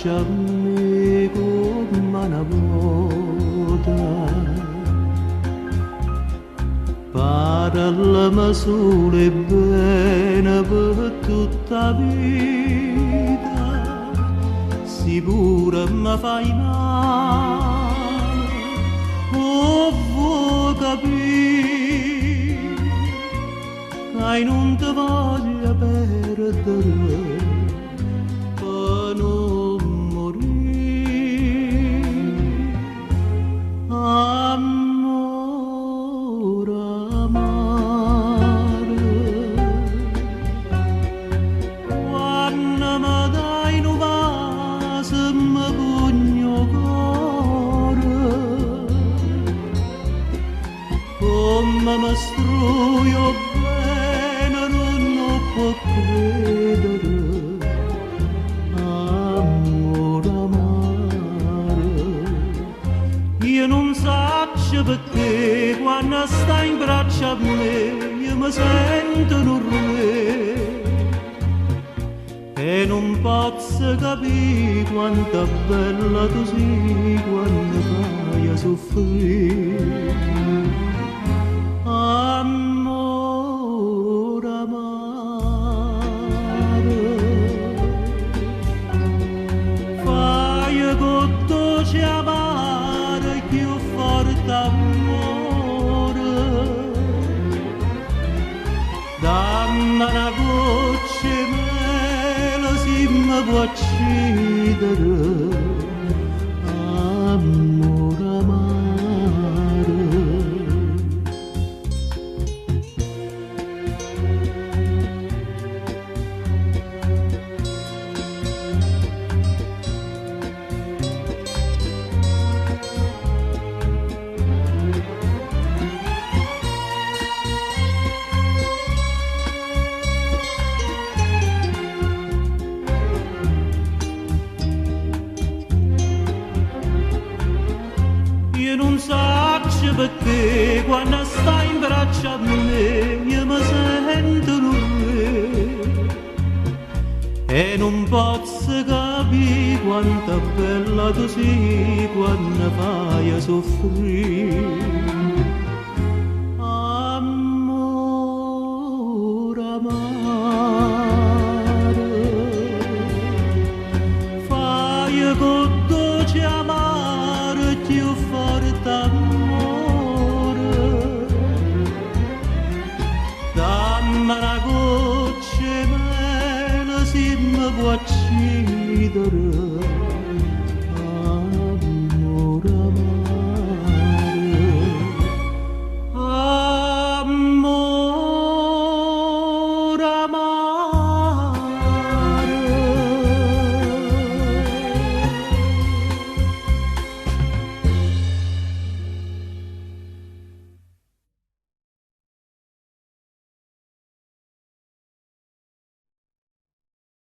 braccia a me come una volta. Parlami solo e bene per tutta vita, si pure mi fai male, oh vuoi capire, che non ti voglio perdere. Come mi struio bene non può credere, amore amare. Io non so perché quando stai in braccio a me io mi sento un re e non posso capire quanto è bella tu sei quando vai a soffrire. Amore amare, fai con dolce amare più forte amore, dammi una goccia di mele se mi può uccidere, amore amare. Io non so perché quando stai in braccio a me io mi sento un re e non posso capire quanto è bella tu sei quando vai a soffrire. Amore amare, fai con dolce amare più forte amore, dammi una goccia di mele se mi può uccidere.